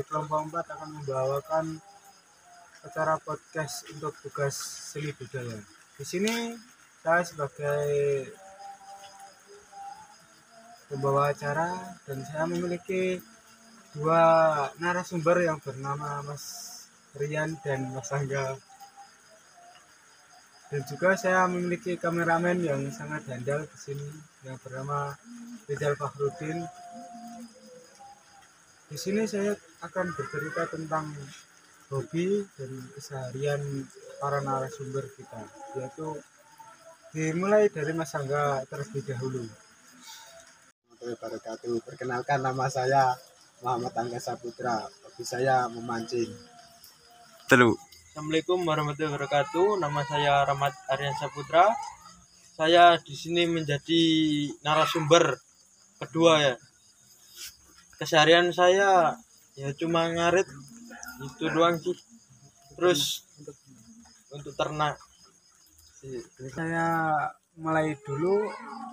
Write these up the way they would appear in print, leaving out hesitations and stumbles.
kelompok 4 akan membawakan acara podcast untuk tugas seni budaya. Di sini saya sebagai pembawa acara dan saya memiliki dua narasumber yang bernama Mas Rian dan Mas Angga. Dan juga saya memiliki kameramen yang sangat handal di sini yang bernama Rizal Fakhrudin. Di sini saya akan bercerita tentang hobi dan keseharian para narasumber kita, yaitu dimulai dari Mas Angga terlebih dahulu. Wabarakatuh. Perkenalkan, nama saya Muhammad Angga Saputra. Hobi saya memancing. Assalamualaikum warahmatullahi wabarakatuh. Nama saya Rahmat Aryan Saputra. Saya di sini menjadi narasumber kedua ya. Keseharian saya ya cuma ngarit itu doang sih. Terus untuk ternak. Saya mulai dulu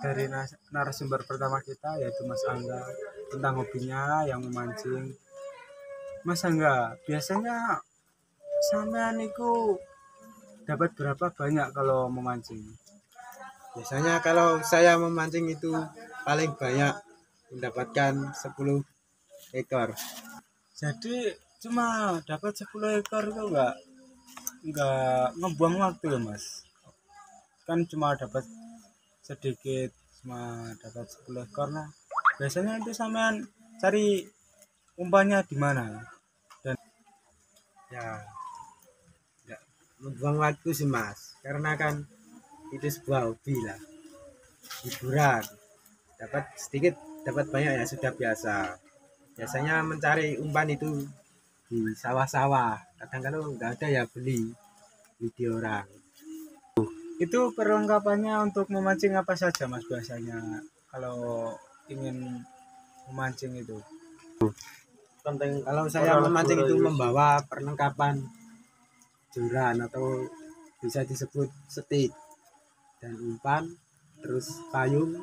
dari narasumber pertama kita, yaitu Mas Angga, tentang hobinya yang memancing. Mas Angga, biasanya sampean itu dapat berapa banyak kalau memancing? Biasanya kalau saya memancing itu paling banyak mendapatkan 10 ekor. Jadi cuma dapat 10 ekor itu enggak ngebuang waktu ya Mas? Kan cuma dapat sedikit, cuma dapat 10 ekor. Nah, biasanya itu sampean cari umpannya di mana? Dan Ya, enggak membuang waktu sih Mas, karena kan itu sebuah hobi lah, hiburan. Dapat sedikit dapat banyak ya sudah biasa. Biasanya mencari umpan itu di sawah-sawah, kadang kalau nggak ada ya beli di orang. itu perlengkapannya untuk memancing apa saja Mas biasanya kalau ingin memancing itu? Kalau saya memancing itu membawa perlengkapan joran atau bisa disebut setik dan umpan, terus payung,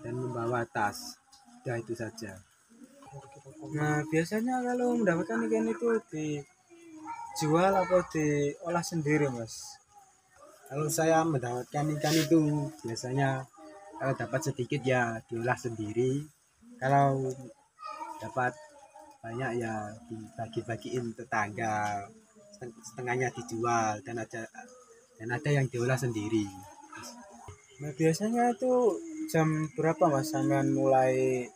dan membawa tas. Sudah itu saja. Nah, biasanya kalau mendapatkan ikan itu dijual atau diolah sendiri, Mas? Kalau saya mendapatkan ikan itu biasanya kalau dapat sedikit ya diolah sendiri. Kalau dapat banyak ya dibagi-bagiin tetangga, setengahnya dijual dan ada yang diolah sendiri. Nah, biasanya itu jam berapa Mas sampean mulai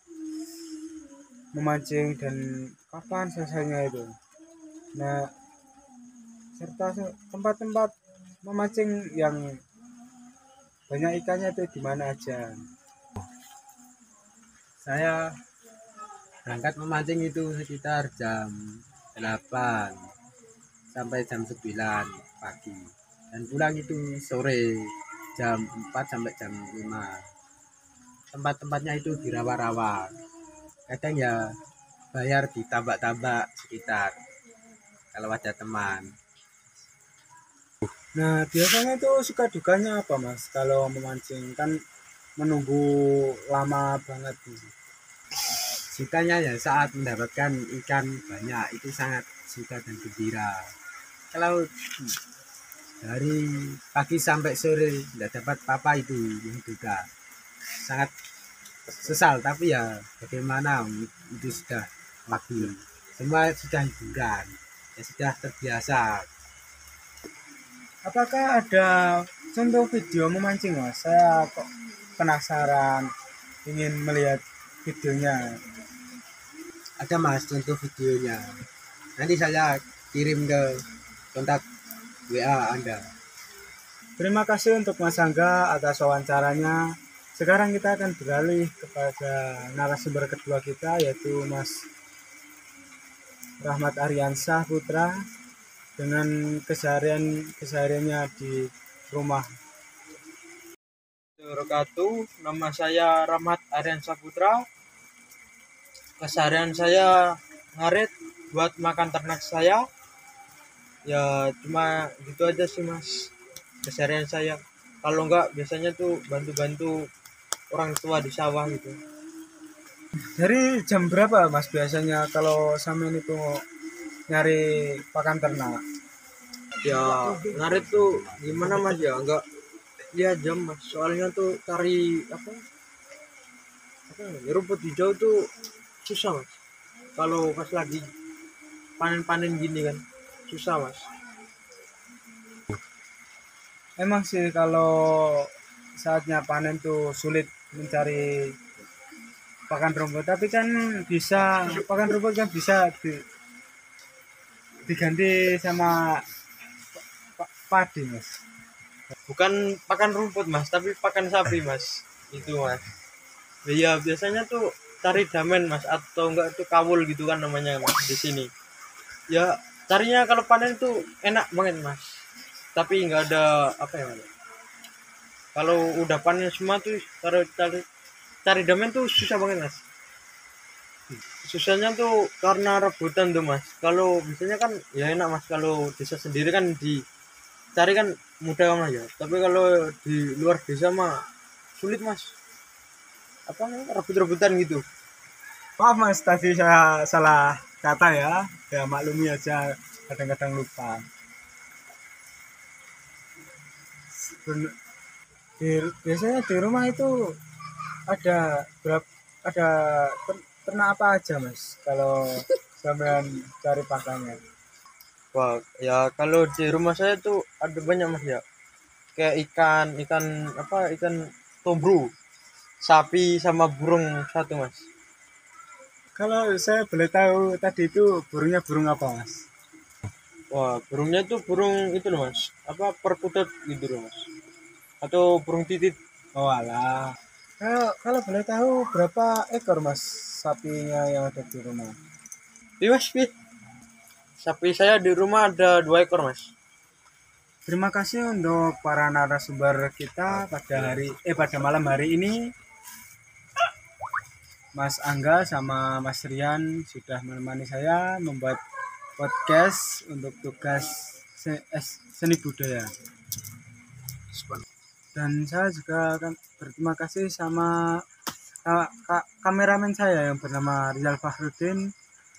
memancing dan kapan selesainya itu? Nah, serta tempat-tempat memancing yang banyak ikannya itu di mana aja? Saya berangkat memancing itu sekitar jam 8 sampai jam 9 pagi. Dan pulang itu sore jam 4 sampai jam 5. Tempat-tempatnya itu di rawa-rawa. Kadang ya bayar di tambak-tambak sekitar kalau ada teman. Nah, biasanya itu suka dukanya apa Mas kalau memancing? Kan menunggu lama banget nih. Sukanya ya saat mendapatkan ikan banyak itu sangat suka dan gembira. Kalau dari pagi sampai sore tidak dapat apa itu yang duka. Sangat sesal, tapi ya bagaimana, itu sudah waktu. Semua sudah hiburan. Ya sudah terbiasa. Apakah ada contoh video memancing Mas? Saya kok penasaran ingin melihat videonya. Ada Mas contoh videonya. Nanti saya kirim ke kontak WA Anda. Terima kasih untuk Mas Angga atas wawancaranya. Sekarang kita akan beralih kepada narasumber kedua kita, yaitu Mas Rahmat Aryansah Putra dengan kesehariannya di rumah. Wabarakatuh. Nama saya Rahmat Aryan Saputra. Keseharian saya ngarit buat makan ternak saya. Ya cuma gitu aja sih Mas. Keseharian saya. Kalau enggak biasanya tuh bantu-bantu orang tua di sawah gitu. Dari jam berapa Mas biasanya kalau sampean itu nyari pakan ternak? Ya ngarit tuh gimana mas ya, enggak ya jam mas, soalnya tuh cari apa namanya, rumput hijau tuh susah mas kalau pas lagi panen-panen gini kan, susah mas. Emang sih kalau saatnya panen tuh sulit mencari pakan rumput, tapi kan bisa pakan rumput kan bisa diganti sama padi Mas. Bukan pakan rumput mas, tapi pakan sapi mas, itu mas. Ya biasanya tuh cari damen mas, atau enggak itu kawul gitu kan namanya mas di sini. Ya carinya kalau panen tuh enak banget mas, tapi nggak ada apa ya mas, kalau udah panen semua tuh cari damen tuh susah banget mas. Susahnya tuh karena rebutan tuh mas. Kalau biasanya kan ya enak mas, kalau desa sendiri kan dicari kan mudah mas ya, tapi kalau di luar desa mah sulit mas, apa namanya, rebut-rebutan gitu. Maaf Mas, tadi saya salah kata ya. Ya maklumi aja, kadang-kadang lupa. Biasanya di rumah itu ada ada ternak apa aja Mas kalau sampean cari pakannya? Wah ya kalau di rumah saya tuh ada banyak mas ya, kayak ikan apa, ikan tombro, sapi sama burung satu mas. Kalau saya boleh tahu tadi itu burungnya burung apa Mas? Wah burungnya tuh burung itu loh mas, apa perkutut gitu loh mas, atau burung titit. Oh alah. Kalau boleh tahu berapa ekor Mas sapinya yang ada di rumah? Mas sapi saya di rumah ada 2 ekor mas. Terima kasih untuk para narasumber kita pada malam hari ini. Mas Angga sama Mas Rian sudah menemani saya membuat podcast untuk tugas seni budaya. Dan saya juga akan berterima kasih sama kameramen saya yang bernama Rizal Fahrudin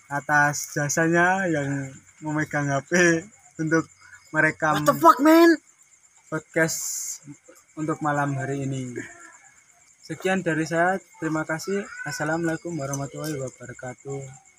atas jasanya yang memegang HP untuk merekam What the fuck man? podcast untuk malam hari ini. Sekian dari saya, terima kasih. Assalamualaikum warahmatullahi wabarakatuh.